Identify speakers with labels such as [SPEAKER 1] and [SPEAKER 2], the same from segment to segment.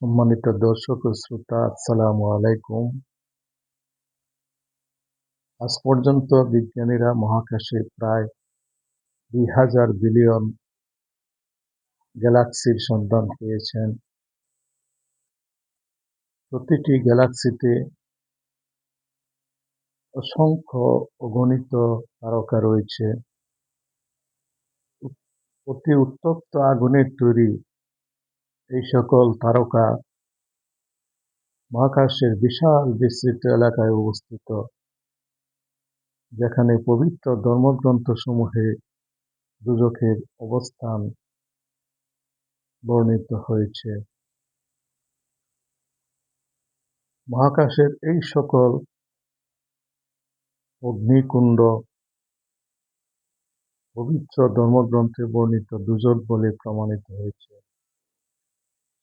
[SPEAKER 1] সম্মানিত দর্শক ও শ্রোতা, আসসালামু আলাইকুম। আজ পর্যন্ত বিজ্ঞানীরা মহাকাশে প্রায় ২,০০০ বিলিয়ন গ্যালাক্সির সন্ধান পেয়েছেন। প্রতিটি গ্যালাক্সিতে অসংখ্য অগণিত তারকা রয়েছে। অতি উত্তপ্ত আগুনের তৈরি এই সকল তারকা মহাকাশের বিশাল বিস্তৃত এলাকায় অবস্থিত, যেখানে পবিত্র ধর্মগ্রন্থসমূহে দুজকের অবস্থান বর্ণিত হয়েছে। মহাকাশের এই সকল অগ্নিকুণ্ড পবিত্র ধর্মগ্রন্থে বর্ণিত দুজক বলে প্রমাণিত হয়েছে।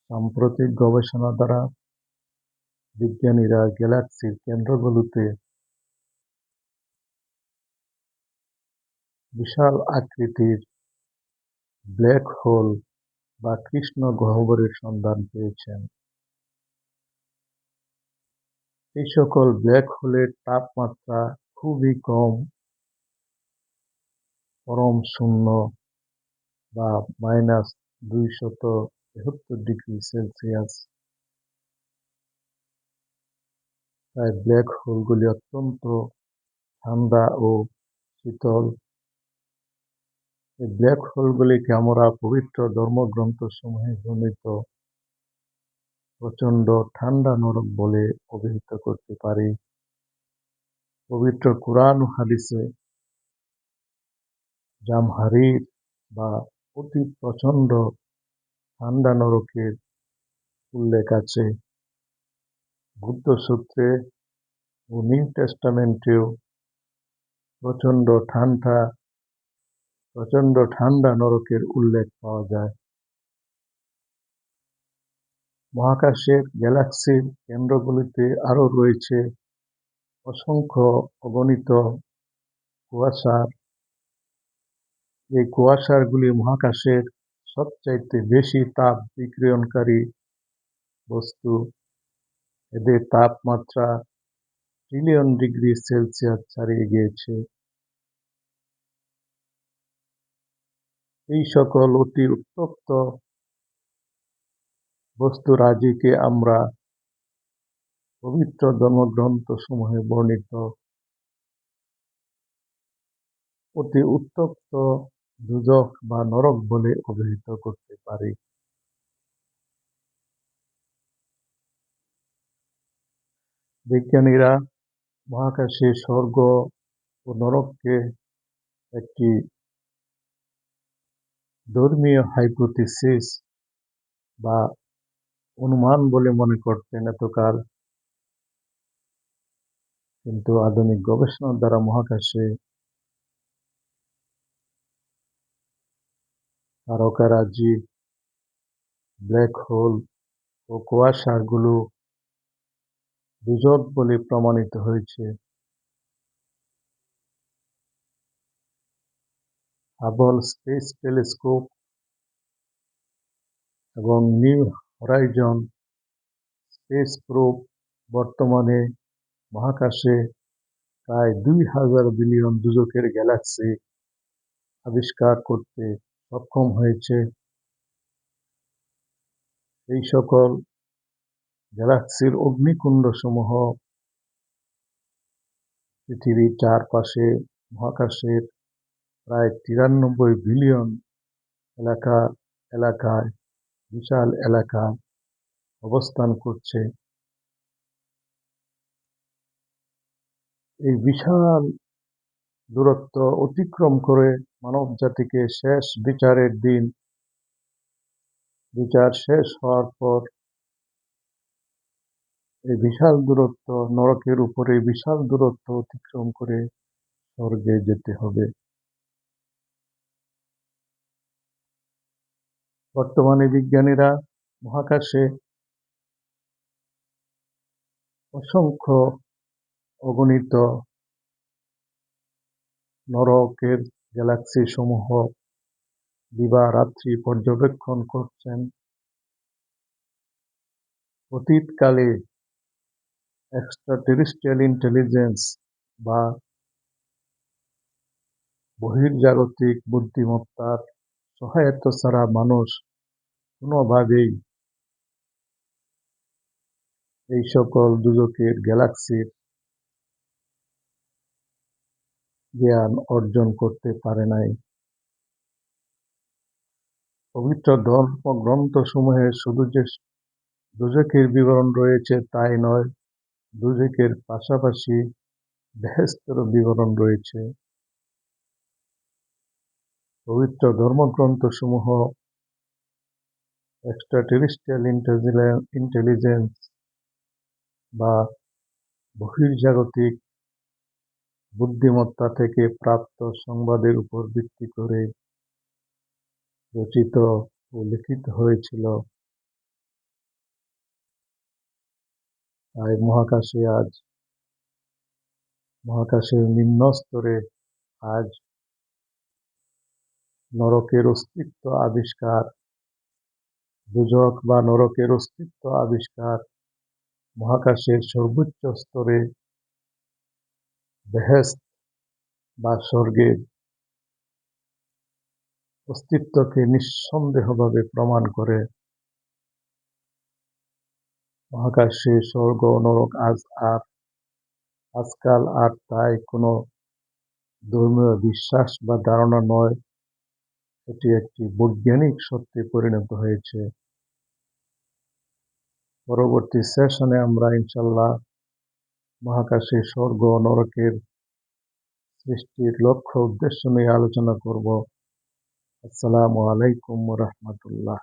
[SPEAKER 1] সাম্প্রতিক গবেষণা দ্বারা বিজ্ঞানীরা গ্যালাক্সির কেন্দ্রগুলোতে বিশাল আকৃতির ব্ল্যাক হোল বা কৃষ্ণ গহ্বরের সন্ধান পেয়েছেন। এই সকল ব্ল্যাক হোলের তাপমাত্রা খুবই কম, পরম শূন্য বা -273°C। তাই ব্ল্যাক হোলগুলি অত্যন্ত ঠান্ডা ও শীতল। এই ব্ল্যাক হোলগুলিকে আমরা পবিত্র ধর্মগ্রন্থসমূহে বর্ণিত প্রচণ্ড ঠান্ডা নরক বলে অভিহিত করতে পারি। পবিত্র কুরআন ও হাদিসে জামহারির বা অতি প্রচণ্ড ঠান্ডা নরকের উল্লেখ আছে। বুদ্ধ সূত্রে ও নিউ টেস্টামেন্টেও প্রচণ্ড ঠান্ডা নরকের উল্লেখ পাওয়া যায়। মহাকাশের গ্যালাক্সির কেন্দ্রগুলিতে আরও রয়েছে অসংখ্য অগণিত কুয়াশার। এই কুয়াশারগুলি মহাকাশের সবচাইতে বেশি তাপ বিকিরণকারী বস্তু। এদের তাপমাত্রা ট্রিলিয়ন ডিগ্রি সেলসিয়াস ছাড়িয়ে গিয়েছে। এই সকল অতি উত্তপ্ত বস্তুরাজিকে আমরা পবিত্র ধর্মগ্রন্থসমূহে বর্ণিত অতি উত্তপ্ত দুজক বা নরক বলে অভিহিত করতে পারি। বিজ্ঞানীরা মহাকাশে স্বর্গ ও নরককে একটি ধর্মীয় হাইপোথিসিস বা অনুমান বলে মনে করতেন এতকাল, কিন্তু আধুনিক গবেষণার দ্বারা মহাকাশে তারকারাজি, ব্ল্যাক হোল ও কুয়াশাগুলো দুজক বলে প্রমাণিত হয়েছে। হাবল স্পেস টেলিস্কোপ এবং নিউ হরাইজন স্পেস প্রোব বর্তমানে মহাকাশে প্রায় ২,০০০ বিলিয়ন দুজকের গ্যালাক্সি আবিষ্কার করতে সক্ষম হয়েছে। এই সকল গ্যালাক্সির অগ্নিকুণ্ডসমূহ পৃথিবীর চারপাশে মহাকাশের প্রায় ৯৩ বিলিয়ন এলাকায় বিশাল এলাকায় অবস্থান করছে। এই বিশাল দূরত্ব অতিক্রম করে মানব জাতিকে শেষ বিচারের দিন, বিচার শেষ হওয়ার পর এই বিশাল দূরত্ব নরকের উপরে বিশাল দূরত্ব অতিক্রম করে স্বর্গে যেতে হবে। বর্তমানে বিজ্ঞানীরা মহাকাশে অসংখ্য অগণিত নরকের গ্যালাক্সি সমূহ দিবারাত্রি পর্যবেক্ষণ করছেন। অতীতকালে এক্সট্রাটেরিস্ট্রিয়াল ইন্টেলিজেন্স বা বহির্জাগতিক বুদ্ধিমত্তার সহায়তা ছাড়া মানুষ কোনোভাবেই এই সকল দুজকের গ্যালাক্সির জ্ঞান অর্জন করতে পারে নাই। পবিত্র ধর্মগ্রন্থসমূহে শুধু যে দোজখের বিবরণ রয়েছে তাই নয়, দোজখের পাশাপাশি বেহেশতেরও বিবরণ রয়েছে। পবিত্র ধর্মগ্রন্থসমূহ এক্সট্রাটেরিস্ট্রিয়াল ইন্টেলিজেন্স বা বহির্জাগতিক বুদ্ধিমত্তা থেকে প্রাপ্ত সংবাদের উপর ভিত্তি করে রচিত ও লিখিত হয়েছিল। তাই মহাকাশের নিম্ন স্তরে আজ নরকের অস্তিত্ব আবিষ্কার, দোজখ বা নরকের অস্তিত্ব আবিষ্কার, মহাকাশের সর্বোচ্চ স্তরে বেহেশত বা স্বর্গের অস্তিত্বকে নিঃসন্দেহভাবে প্রমাণ করে। মহাকাশে স্বর্গ নরক আজকাল আর তাই কোনো ধর্মীয় বিশ্বাস বা ধারণা নয়, এটি একটি বৈজ্ঞানিক সত্যে পরিণত হয়েছে। পরবর্তী সেশনে আমরা ইনশাল্লাহ মহাকাশে স্বর্গ নরকের সৃষ্টির লক্ষ্য উদ্দেশ্য নিয়ে আলোচনা করব। আসসালামু আলাইকুম ওয়া রাহমাতুল্লাহ।